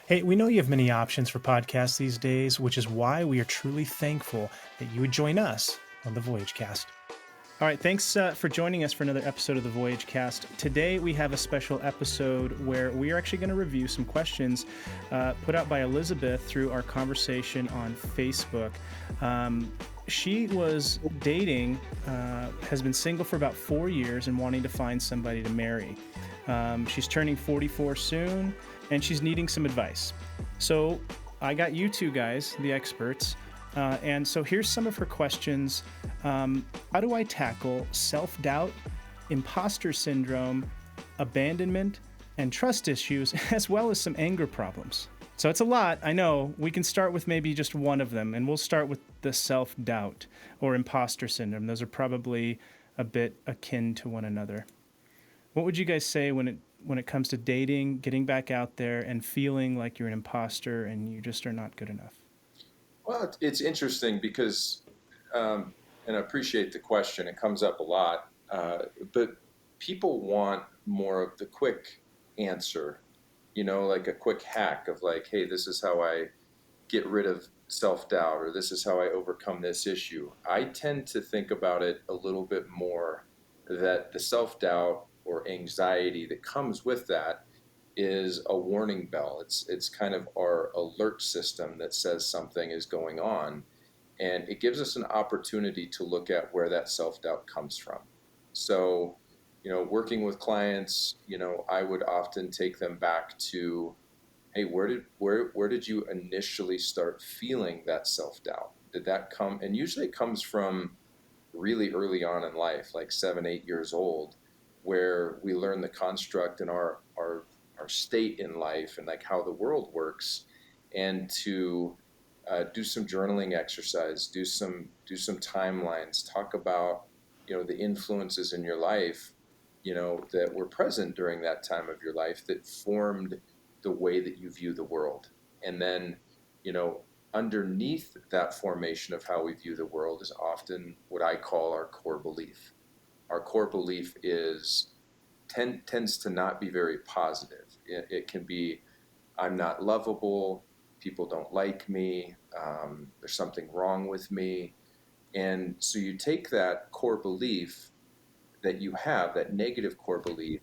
Hey, we know you have many options for podcasts these days, which is why we are truly thankful that you would join us on the Voyage Cast. All right, thanks for joining us for another episode of the Voyage Cast. Today we have a special episode where we are actually going to review some questions put out by Elizabeth through our conversation on Facebook. She was dating, has been single for about 4 years and wanting to find somebody to marry. She's turning 44 soon, and she's needing some advice. So I got you two guys, the experts, and so here's some of her questions. How do I tackle self-doubt, imposter syndrome, abandonment, and trust issues, as well as some anger problems? So it's a lot, I know. We can start with maybe just one of them, and we'll start with the self-doubt or imposter syndrome. Those are probably a bit akin to one another. What would you guys say when it comes to dating, getting back out there, and feeling like you're an imposter and you just are not good enough? Well, it's interesting because, and I appreciate the question. It comes up a lot, but people want more of the quick answer, like a quick hack of like, hey, this is how I get rid of self-doubt, or this is how I overcome this issue. I tend to think about it a little bit more that the self-doubt or anxiety that comes with that is a warning bell. It's kind of our alert system that says something is going on, and it gives us an opportunity to look at where that self-doubt comes from. So, working with clients, I would often take them back to, hey, where did you initially start feeling that self-doubt? Did that come? And usually it comes from really early on in life, like 7, 8 years old, where we learn the construct in our state in life and like how the world works, and to do some journaling exercise, do some timelines, talk about the influences in your life, that were present during that time of your life that formed the way that you view the world, and then you know underneath that formation of how we view the world is often what I call our core belief. Our core belief tends to not be very positive. It can be, I'm not lovable, people don't like me, there's something wrong with me. And so you take that core belief that you have, that negative core belief,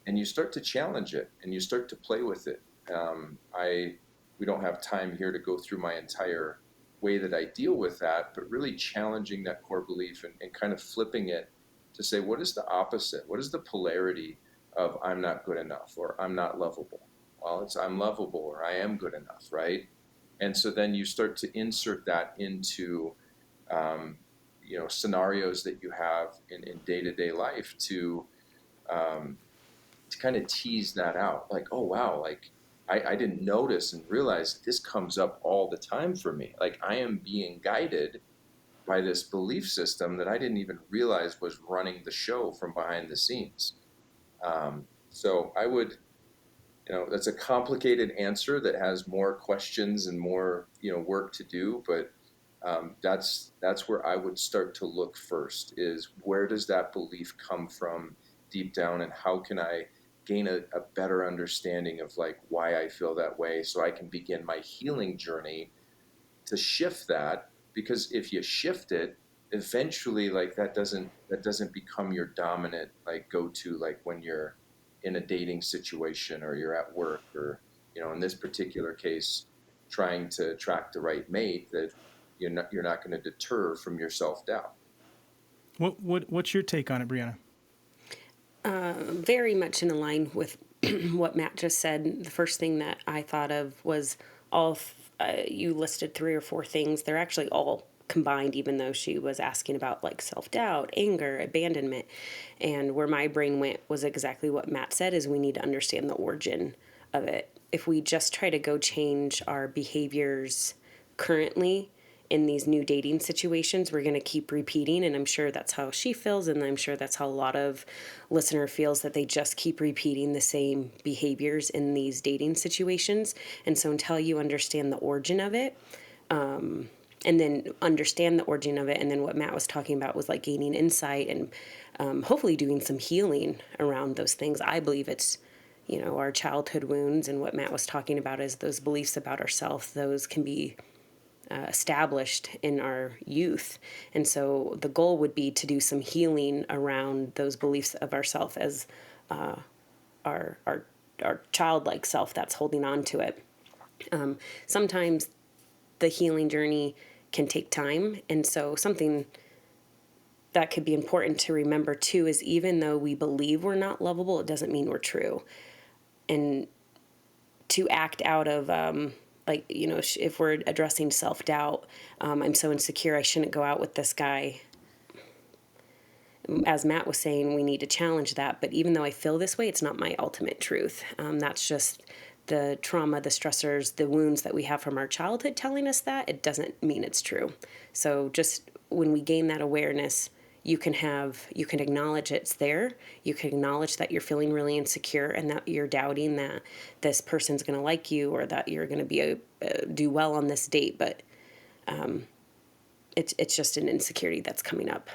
and you start to challenge it and you start to play with it. I We don't have time here to go through my entire way that I deal with that, but really challenging that core belief and kind of flipping it to say, what is the opposite? What is the polarity of I'm not good enough or I'm not lovable? Well, it's I'm lovable or I am good enough, right? And so then you start to insert that into um, scenarios that you have in day-to-day life um, to kind of tease that out. Like, oh wow, like I didn't notice and realize this comes up all the time for me. Like I am being guided by this belief system that I didn't even realize was running the show from behind the scenes. So I would, that's a complicated answer that has more questions and more, work to do. But that's where I would start to look first, is where does that belief come from deep down, and how can I gain a better understanding of like why I feel that way, so I can begin my healing journey to shift that. Because if you shift it, eventually like that doesn't become your dominant like go to, like when you're in a dating situation or you're at work, or in this particular case trying to attract the right mate, that you're not going to deter from your self-doubt. What's your take on it, Brianna? Very much in line with what Matt just said. The first thing that I thought of was you listed 3 or 4 things. They're actually all combined, even though she was asking about like self-doubt, anger, abandonment. And where my brain went was exactly what Matt said, is we need to understand the origin of it. If we just try to go change our behaviors currently in these new dating situations, we're going to keep repeating. And I'm sure that's how she feels. And I'm sure that's how a lot of listener feels, that they just keep repeating the same behaviors in these dating situations. And so until you understand the origin of it, and then understand the origin of it, and then what Matt was talking about was like gaining insight and hopefully doing some healing around those things. I believe it's our childhood wounds, and what Matt was talking about is those beliefs about ourselves. Those can be established in our youth, and so the goal would be to do some healing around those beliefs of ourself as our childlike self that's holding on to it. Sometimes the healing journey can take time, and so something that could be important to remember too is even though we believe we're not lovable, it doesn't mean we're true. And to act out of if we're addressing self-doubt, I'm so insecure I shouldn't go out with this guy. As Matt was saying, we need to challenge that, but even though I feel this way, it's not my ultimate truth. That's just the trauma, the stressors, the wounds that we have from our childhood telling us that. It doesn't mean it's true. So just when we gain that awareness, you can acknowledge it's there. You can acknowledge that you're feeling really insecure and that you're doubting that this person's going to like you or that you're going to do well on this date. But it's just an insecurity that's coming up.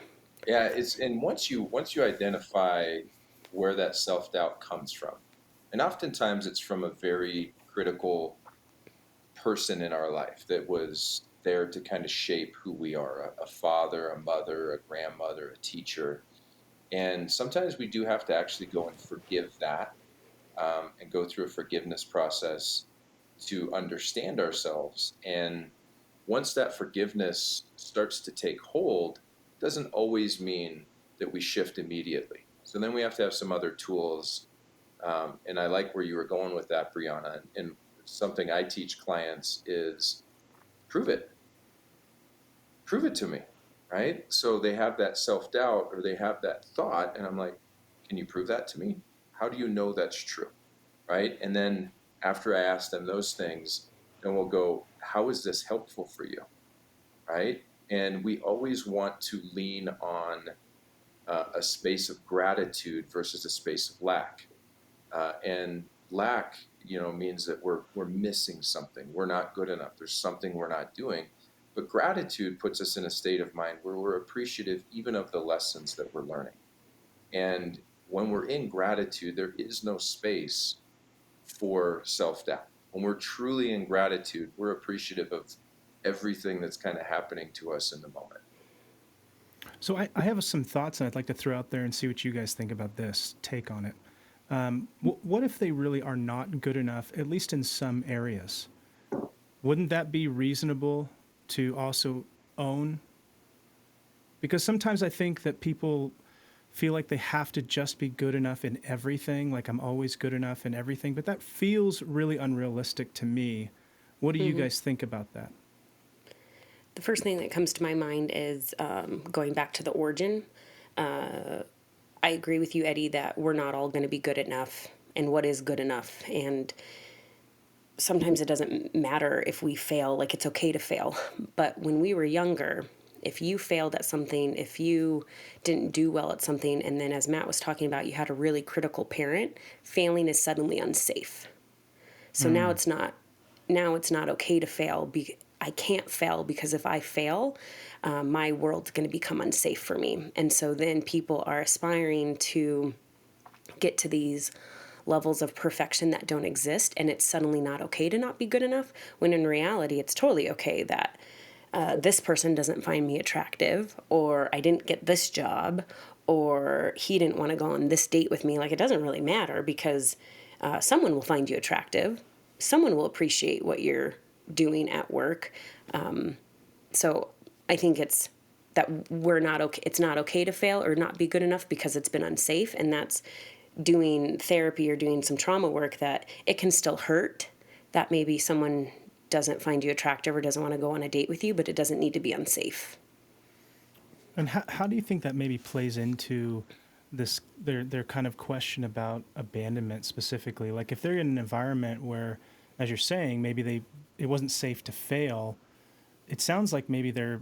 Yeah, and once you identify where that self-doubt comes from, and oftentimes it's from a very critical person in our life that was there to kind of shape who we are, a father, a mother, a grandmother, a teacher. And sometimes we do have to actually go and forgive that, and go through a forgiveness process to understand ourselves. And once that forgiveness starts to take hold, it doesn't always mean that we shift immediately. So then we have to have some other tools. And I like where you were going with that, Brianna. And something I teach clients is prove it. Prove it to me, right? So they have that self-doubt or they have that thought, and I'm like, can you prove that to me? How do you know that's true, right? And then after I ask them those things, then we'll go, how is this helpful for you, right? And we always want to lean on a space of gratitude versus a space of lack. And lack, means that we're missing something. We're not good enough. There's something we're not doing. But gratitude puts us in a state of mind where we're appreciative even of the lessons that we're learning. And when we're in gratitude, there is no space for self-doubt. When we're truly in gratitude, we're appreciative of everything that's kind of happening to us in the moment. So I have some thoughts, and I'd like to throw out there and see what you guys think about this take on it. What if they really are not good enough, at least in some areas? Wouldn't that be reasonable to also own? Because sometimes I think that people feel like they have to just be good enough in everything, like I'm always good enough in everything, but that feels really unrealistic to me. What do you guys think about that? The first thing that comes to my mind is going back to the origin. I agree with you, Eddie, that we're not all going to be good enough, and what is good enough. And sometimes it doesn't matter if we fail, like it's okay to fail. But when we were younger, if you failed at something, if you didn't do well at something, and then as Matt was talking about, you had a really critical parent, failing is suddenly unsafe. So now it's not okay to fail. I can't fail because if I fail, my world's going to become unsafe for me. And so then people are aspiring to get to these levels of perfection that don't exist, and it's suddenly not okay to not be good enough, when in reality it's totally okay that this person doesn't find me attractive, or I didn't get this job, or he didn't want to go on this date with me. Like, it doesn't really matter, because someone will find you attractive, someone will appreciate what you're doing at work. So I think it's that we're not okay. It's not okay to fail or not be good enough because it's been unsafe, and that's doing therapy or doing some trauma work, that it can still hurt that maybe someone doesn't find you attractive or doesn't want to go on a date with you, but it doesn't need to be unsafe. And how do you think that maybe plays into this their kind of question about abandonment specifically? Like, if they're in an environment where, as you're saying, maybe it wasn't safe to fail, it sounds like maybe their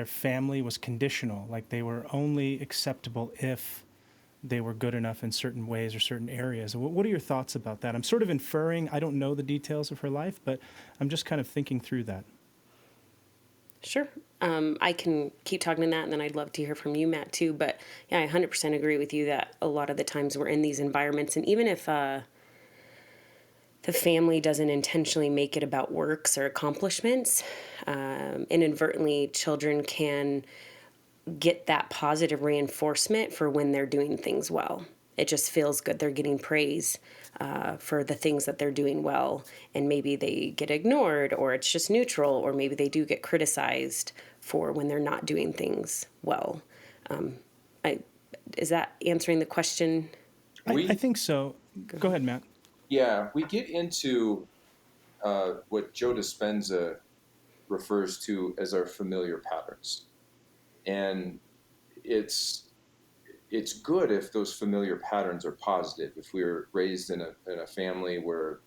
family was conditional, like they were only acceptable if they were good enough in certain ways or certain areas. What are your thoughts about that? I'm sort of inferring, I don't know the details of her life, but I'm just kind of thinking through that. Sure. I can keep talking to that, and then I'd love to hear from you, Matt, too. But yeah, I 100% agree with you that a lot of the times we're in these environments, and even if the family doesn't intentionally make it about works or accomplishments, inadvertently children can get that positive reinforcement for when they're doing things well. It just feels good. They're getting praise for the things that they're doing well, and maybe they get ignored, or it's just neutral, or maybe they do get criticized for when they're not doing things well. I, is that answering the question? I We, think so. Go ahead, Matt. yeah, we get into what Joe Dispenza refers to as our familiar patterns. And it's it's good if those familiar patterns are positive. If we were raised in a family where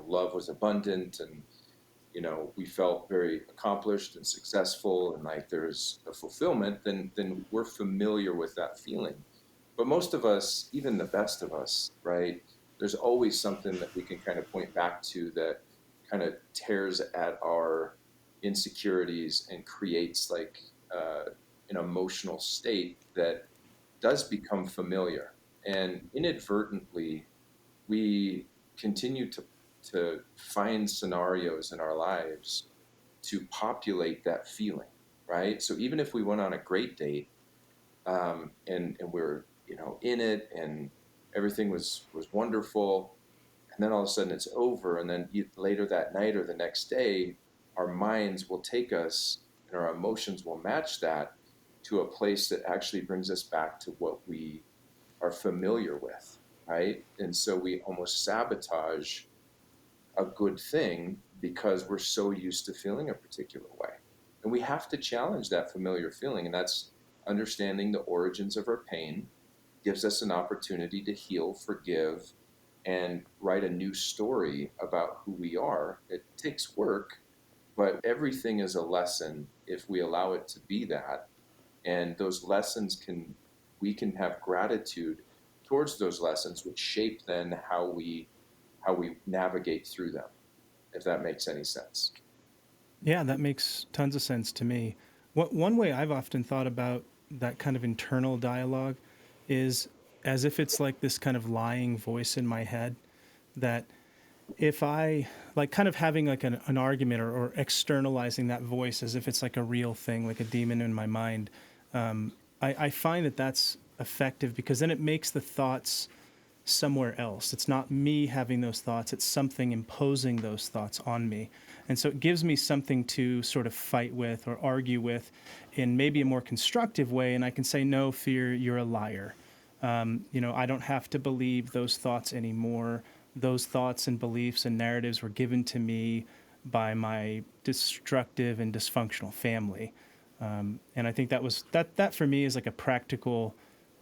love was abundant, and we felt very accomplished and successful, and like there's a fulfillment, then we're familiar with that feeling. But most of us, even the best of us, right? There's always something that we can kind of point back to that kind of tears at our insecurities and creates like an emotional state that does become familiar. And inadvertently, we continue to find scenarios in our lives to populate that feeling, right? So even if we went on a great date, and we're in it, and everything was wonderful, and then all of a sudden it's over, and then later that night or the next day, our minds will take us and our emotions will match that to a place that actually brings us back to what we are familiar with, right? And so we almost sabotage a good thing because we're so used to feeling a particular way. And we have to challenge that familiar feeling. And that's understanding the origins of our pain gives us an opportunity to heal, forgive, and write a new story about who we are. It takes work, but everything is a lesson if we allow it to be that. And those lessons we can have gratitude towards those lessons, which shape then how we navigate through them, if that makes any sense. Yeah, that makes tons of sense to me. One way I've often thought about that kind of internal dialogue is as if it's like this kind of lying voice in my head that if I like kind of having like an argument or externalizing that voice as if it's like a real thing, like a demon in my mind, I find that that's effective because then it makes the thoughts somewhere else. It's not me having those thoughts, it's something imposing those thoughts on me. And so it gives me something to sort of fight with or argue with in maybe a more constructive way. And I can say, no, fear, you're a liar. I don't have to believe those thoughts anymore. Those thoughts and beliefs and narratives were given to me by my destructive and dysfunctional family. And I think that for me is like a practical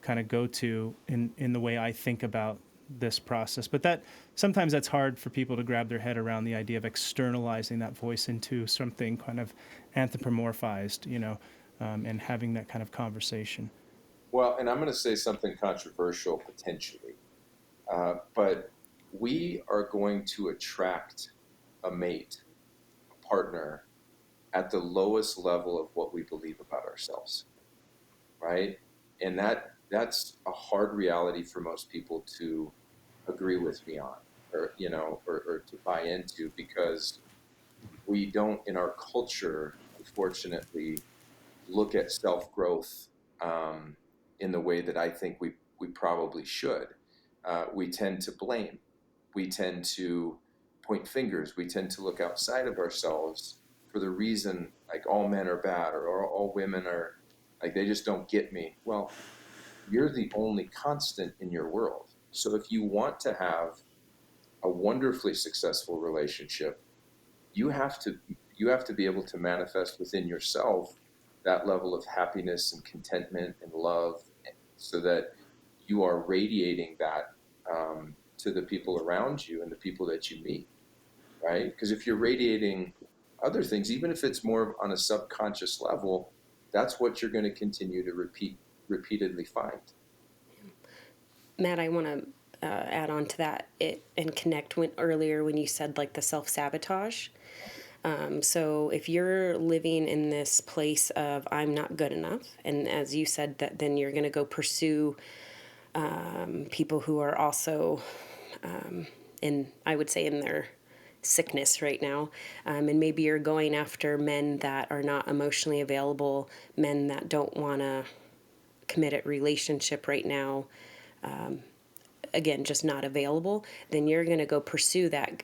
kind of go to in the way I think about this process. But that sometimes that's hard for people to grab their head around the idea of externalizing that voice into something kind of anthropomorphized, and having that kind of conversation. Well, and I'm going to say something controversial potentially, but we are going to attract a mate, a partner, at the lowest level of what we believe about ourselves, right? And that's a hard reality for most people to agree with me on, or to buy into, because we don't in our culture, unfortunately, look at self growth in the way that I think we probably should. We tend to blame. We tend to point fingers. We tend to look outside of ourselves for the reason like all men are bad, or all women are like they just don't get me. Well, you're the only constant in your world. So if you want to have a wonderfully successful relationship, you have to you have to be able to manifest within yourself that level of happiness and contentment and love, so that you are radiating that to the people around you and the people that you meet, right? Because if you're radiating other things, even if it's more on a subconscious level, that's what you're going to continue to repeatedly find. Matt, I want to add on to that and connect earlier when you said like the self sabotage. So if you're living in this place of I'm not good enough, and as you said, that then you're going to go pursue people who are also I would say in their sickness right now. And maybe you're going after men that are not emotionally available, men that don't want to committed relationship right now, again, just not available, then you're going to go pursue that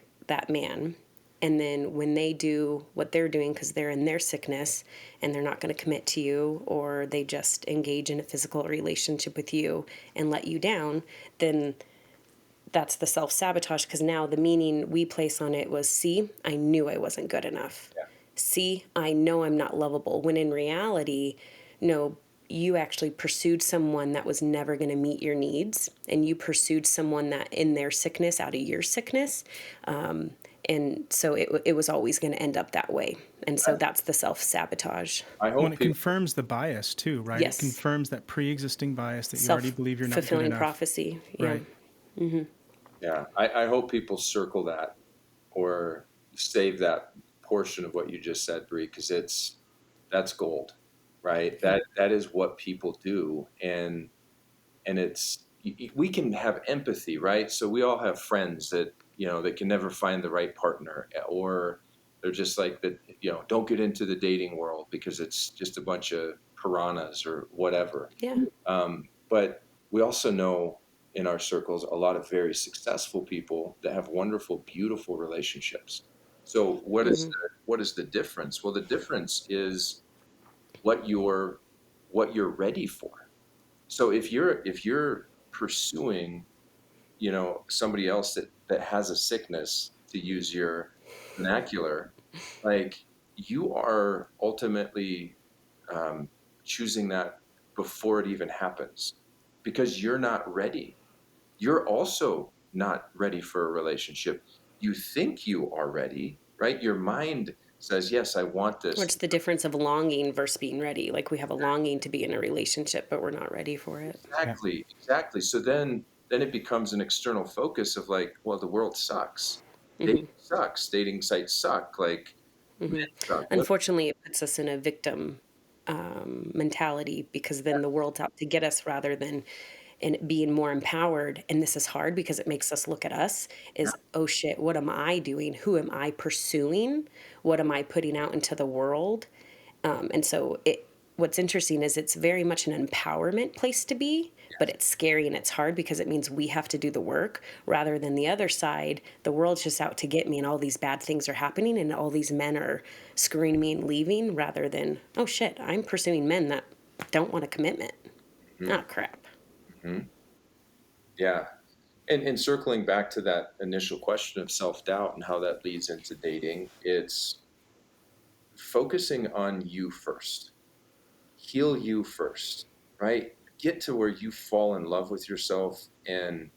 man. And then when they do what they're doing because they're in their sickness and they're not going to commit to you, or they just engage in a physical relationship with you and let you down, then that's the self-sabotage, because now the meaning we place on it was, see, I knew I wasn't good enough. Yeah. See, I know I'm not lovable. When in reality, no, you actually pursued someone that was never going to meet your needs, and you pursued someone that in their sickness, out of your sickness. And so it was always going to end up that way. And so that's the self-sabotage. I When hope it people, confirms the bias too, right? Yes. It confirms that pre-existing bias that you already believe you're not good Self-fulfilling enough. prophecy. Yeah. Right. yeah, I hope people circle that or save that portion of what you just said, Bree, because that's gold, right? That is what people do, and it's we can have empathy, right? So we all have friends that that can never find the right partner, or they're just like that, don't get into the dating world because it's just a bunch of piranhas or whatever. Yeah. But we also know in our circles a lot of very successful people that have wonderful, beautiful relationships. So what is the difference? Well, the difference is what you're ready for. So if you're pursuing, somebody else that has a sickness, to use your vernacular, like you are ultimately um, choosing that before it even happens because you're not ready. You're also not ready for a relationship. You think you are ready, right? Your mind says, yes, I want this. What's the difference of longing versus being ready? Like, we have a longing to be in a relationship, but we're not ready for it. Yeah. Exactly. So then it becomes an external focus of like, well, the world sucks. Dating sucks. Dating sites suck. Like men suck. Unfortunately, it puts us in a victim mentality, because then the world's out to get us rather than in being more empowered. And this is hard because it makes us look at us as, oh shit, what am I doing? Who am I pursuing? What am I putting out into the world? And so what's interesting is it's very much an empowerment place to be, but it's scary and it's hard because it means we have to do the work, rather than the other side. The world's just out to get me and all these bad things are happening and all these men are screwing me and leaving, rather than, oh shit, I'm pursuing men that don't want a commitment. Oh crap. Mhm. Yeah. And circling back to that initial question of self-doubt and how that leads into dating, it's focusing on you first. Heal you first, right? Get to where you fall in love with yourself and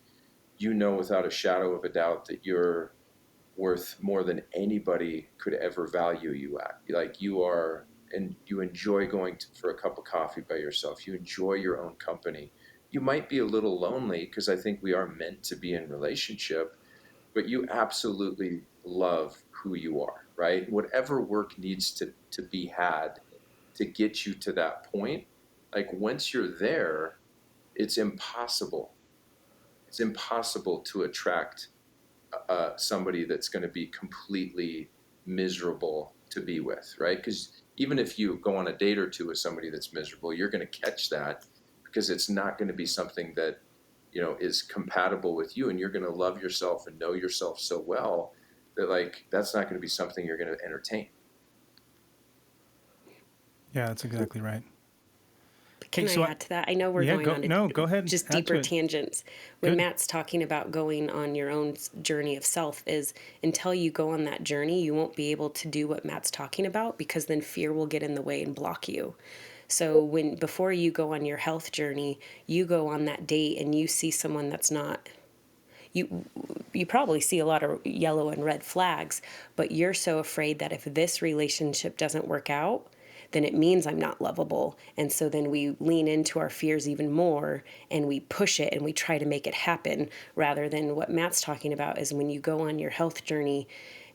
without a shadow of a doubt that you're worth more than anybody could ever value you at. Like you are, and you enjoy going for a cup of coffee by yourself. You enjoy your own company. You might be a little lonely because I think we are meant to be in relationship, but you absolutely love who you are, right? Whatever work needs to be had to get you to that point, like once you're there, it's impossible. It's impossible to attract somebody that's going to be completely miserable to be with, right? Because even if you go on a date or two with somebody that's miserable, you're going to catch that because it's not going to be something that is compatible with you, and you're going to love yourself and know yourself so well that like that's not going to be something you're going to entertain. Yeah, that's exactly right. Can I add to that? I know we're going on go ahead. just Add to deeper it. tangents. When Good. Matt's talking about going on your own journey of self, is until you go on that journey, you won't be able to do what Matt's talking about, because then fear will get in the way and block you. So before you go on your health journey, you go on that date and you see someone that's not, you probably see a lot of yellow and red flags, but you're so afraid that if this relationship doesn't work out, then it means I'm not lovable. And so then we lean into our fears even more and we push it and we try to make it happen, rather than what Matt's talking about is when you go on your health journey,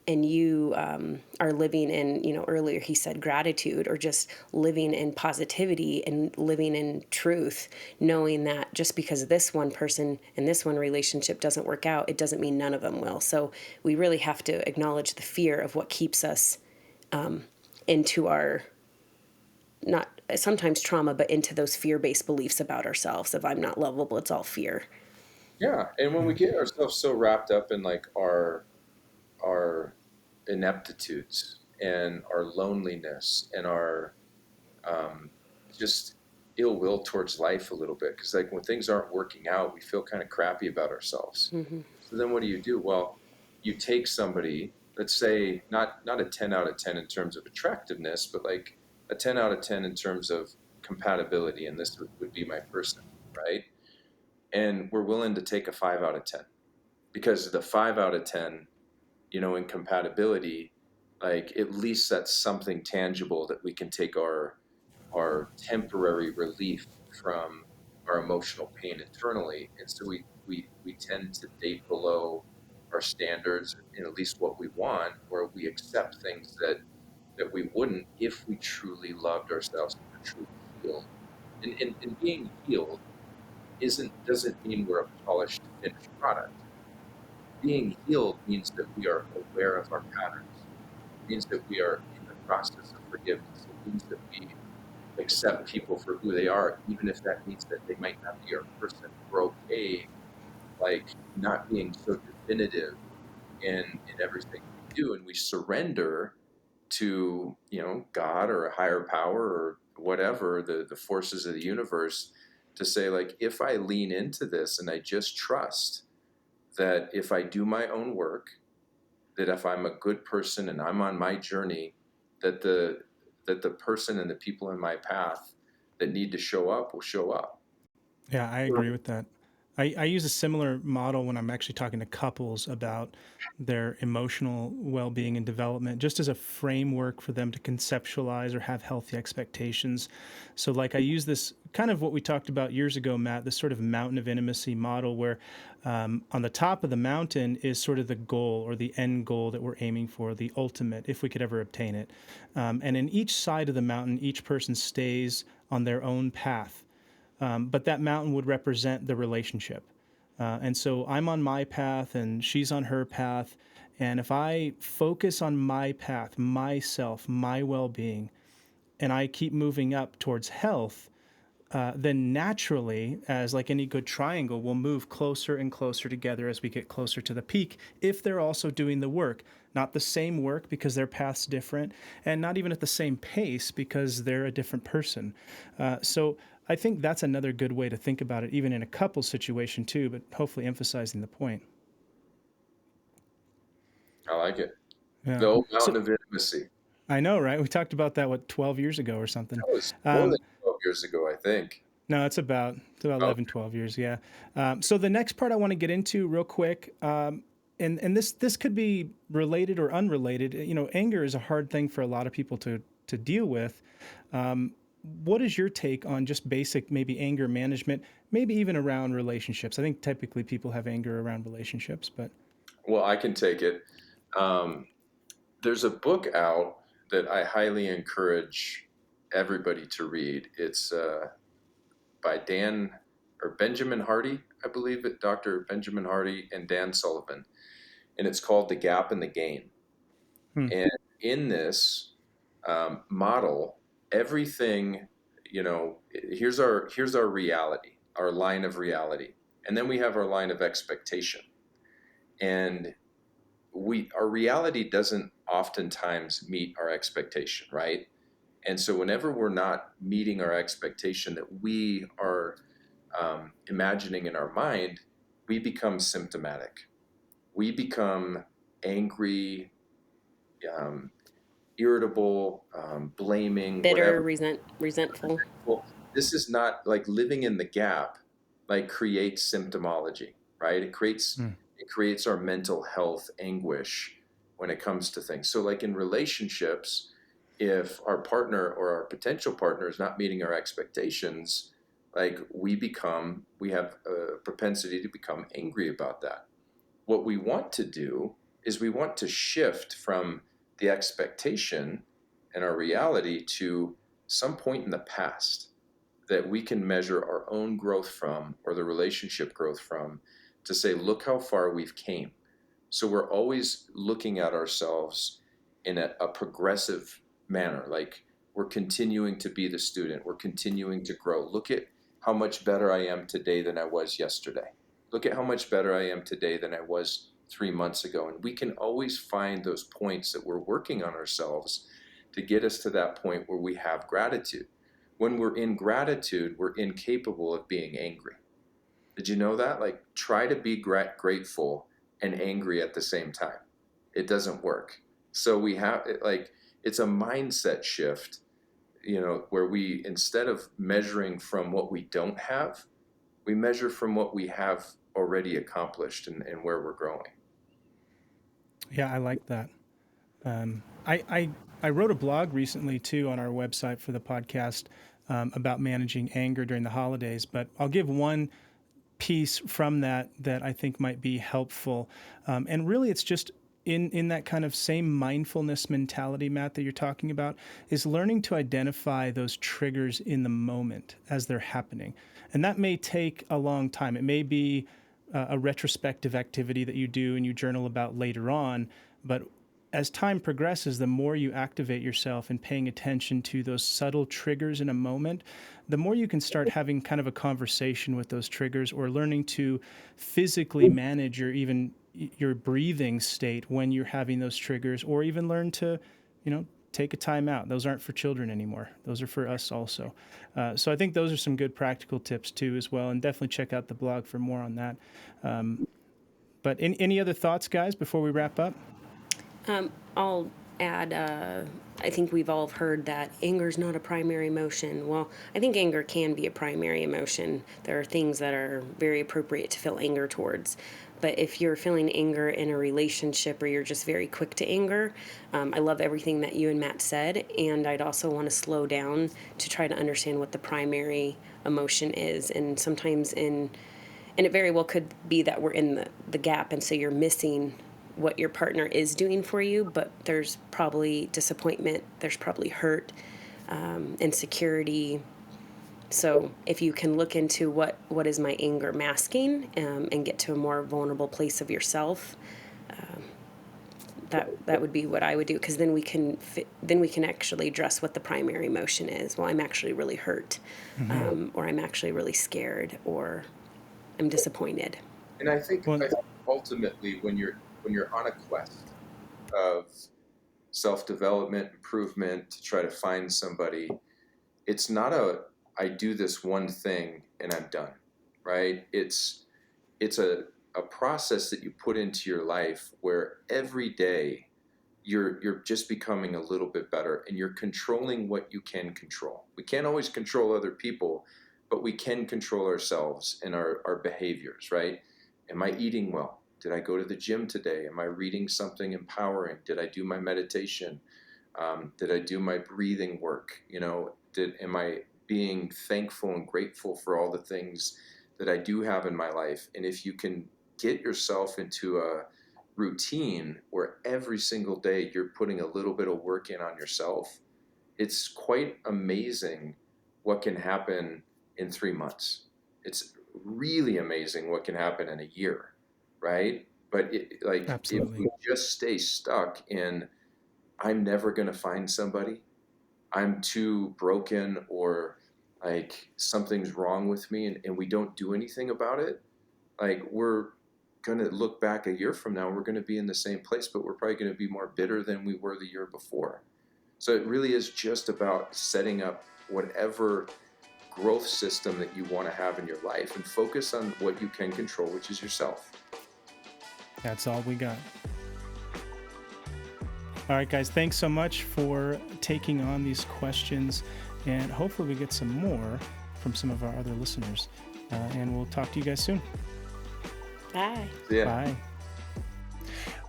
and you are living in, earlier he said gratitude, or just living in positivity and living in truth, knowing that just because this one person and this one relationship doesn't work out, it doesn't mean none of them will. So we really have to acknowledge the fear of what keeps us into our, not sometimes trauma, but into those fear-based beliefs about ourselves of I'm not lovable, it's all fear. Yeah, and when we get ourselves so wrapped up in like our ineptitudes and our loneliness and our um, just ill will towards life a little bit, because like when things aren't working out, we feel kind of crappy about ourselves. Mm-hmm. So then what do? Well, you take somebody, let's say not a 10 out of 10 in terms of attractiveness, but like a 10 out of 10 in terms of compatibility, and this would be my person, right? And we're willing to take a 5 out of 10 because the 5 out of 10, in compatibility, like at least that's something tangible that we can take our temporary relief from our emotional pain internally. And so we tend to date below our standards and at least what we want, where we accept things that we wouldn't if we truly loved ourselves and we're truly healed. And being healed doesn't mean we're a polished, finished product. Being healed means that we are aware of our patterns. It means that we are in the process of forgiveness. It means that we accept people for who they are, even if that means that they might not be our person. We're okay, like not being so definitive in everything we do, and we surrender to God or a higher power or whatever the forces of the universe to say like if I lean into this and I just trust that if I do my own work, that if I'm a good person and I'm on my journey, that the person and the people in my path that need to show up will show up. Yeah, I agree with that. I use a similar model when I'm actually talking to couples about their emotional well-being and development, just as a framework for them to conceptualize or have healthy expectations. So like I use this kind of what we talked about years ago, Matt, this sort of mountain of intimacy model where on the top of the mountain is sort of the goal or the end goal that we're aiming for, the ultimate, if we could ever obtain it. And in each side of the mountain, each person stays on their own path, but that mountain would represent the relationship. And so I'm on my path and she's on her path. And if I focus on my path, myself, my well being, and I keep moving up towards health, then naturally, as like any good triangle, we'll move closer and closer together as we get closer to the peak if they're also doing the work. Not the same work because their path's different, and not even at the same pace because they're a different person. So I think that's another good way to think about it, even in a couple situation too, but hopefully emphasizing the point. I like it. Yeah. The old So mountain of intimacy. I know, right? We talked about that, what, 12 years ago or something. That was more than Um, 12 years ago, I think. No, it's about Oh, 11, 12 years. Yeah. So the next part I want to get into real quick, and this could be related or unrelated. Anger is a hard thing for a lot of people to deal with. What is your take on just basic maybe anger management, maybe even around relationships? I think typically people have anger around relationships, but well, I can take it. Um, there's a book out that I highly encourage everybody to read. It's by Dan or Benjamin Hardy, I believe it, Dr. Benjamin Hardy and Dan Sullivan, and it's called The Gap and the Gain. hmm, And in this model, everything, here's our reality, our line of reality, and then we have our line of expectation. And our reality doesn't oftentimes meet our expectation, right? And so whenever we're not meeting our expectation that we are imagining in our mind, we become symptomatic. We become angry, um, irritable, blaming, Bitter, whatever. resentful. Well, this is not like living in the gap, like creates symptomology, right? hmm, It creates our mental health anguish when it comes to things. So like in relationships, if our partner or our potential partner is not meeting our expectations, like we have a propensity to become angry about that. What we want to do is we want to shift from the expectation and our reality to some point in the past that we can measure our own growth from, or the relationship growth from, to say, look how far we've came. So we're always looking at ourselves in a progressive manner, like we're continuing to be the student, we're continuing to grow. Look at how much better I am today than I was yesterday. Look at how much better I am today than I was 3 months ago. And we can always find those points that we're working on ourselves to get us to that point where we have gratitude. When we're in gratitude, we're incapable of being angry. Did you know that? Like, try to be grateful and angry at the same time. It doesn't work. So we have, it's a mindset shift, where we, instead of measuring from what we don't have, we measure from what we have already accomplished and where we're growing. Yeah, I like that. I wrote a blog recently too on our website for the podcast about managing anger during the holidays, but I'll give one piece from that I think might be helpful. And really it's just in that kind of same mindfulness mentality, Matt, that you're talking about, is learning to identify those triggers in the moment as they're happening. And that may take a long time. It may be a retrospective activity that you do and you journal about later on, but as time progresses, the more you activate yourself and paying attention to those subtle triggers in a moment, the more you can start having kind of a conversation with those triggers, or learning to physically manage your breathing state when you're having those triggers, or even learn to, take a time out. Those aren't for children anymore. Those are for us also. So I think those are some good practical tips too as well, and definitely check out the blog for more on that. But any other thoughts, guys, before we wrap up? I'll add, I think we've all heard that anger is not a primary emotion. Well, I think anger can be a primary emotion. There are things that are very appropriate to feel anger towards. But if you're feeling anger in a relationship, or you're just very quick to anger, I love everything that you and Matt said. And I'd also want to slow down to try to understand what the primary emotion is. And sometimes and it very well could be that we're in the gap, and so you're missing what your partner is doing for you, but there's probably disappointment, there's probably hurt, insecurity. So if you can look into what is my anger masking, and get to a more vulnerable place of yourself, that would be what I would do, because then we can actually address what the primary emotion is. Well, I'm actually really hurt, or I'm actually really scared, or I'm disappointed. And I think ultimately, when you're on a quest of self-development, improvement, to try to find somebody, it's not I do this one thing and I'm done, right? It's a process that you put into your life where every day you're just becoming a little bit better, and you're controlling what you can control. We can't always control other people, but we can control ourselves and our behaviors, right? Am I eating well? Did I go to the gym today? Am I reading something empowering? Did I do my meditation? Did I do my breathing work? Am I being thankful and grateful for all the things that I do have in my life? And if you can get yourself into a routine where every single day you're putting a little bit of work in on yourself, it's quite amazing what can happen in 3 months. It's really amazing what can happen in a year, right? But Absolutely. if we just stay stuck in, I'm never going to find somebody, I'm too broken, or like something's wrong with me, and we don't do anything about it, like we're going to look back a year from now, we're going to be in the same place, but we're probably going to be more bitter than we were the year before. So it really is just about setting up whatever growth system that you want to have in your life, and focus on what you can control, which is yourself. That's all we got. All right, guys, thanks so much for taking on these questions, and hopefully we get some more from some of our other listeners. And we'll talk to you guys soon. Bye. Yeah. Bye.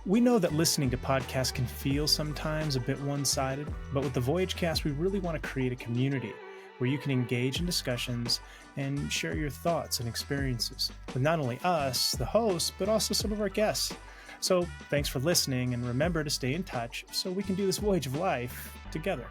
We know that listening to podcasts can feel sometimes a bit one-sided, but with the VoyageCast, we really want to create a community where you can engage in discussions and share your thoughts and experiences with not only us, the hosts, but also some of our guests. So thanks for listening, and remember to stay in touch so we can do this voyage of life together.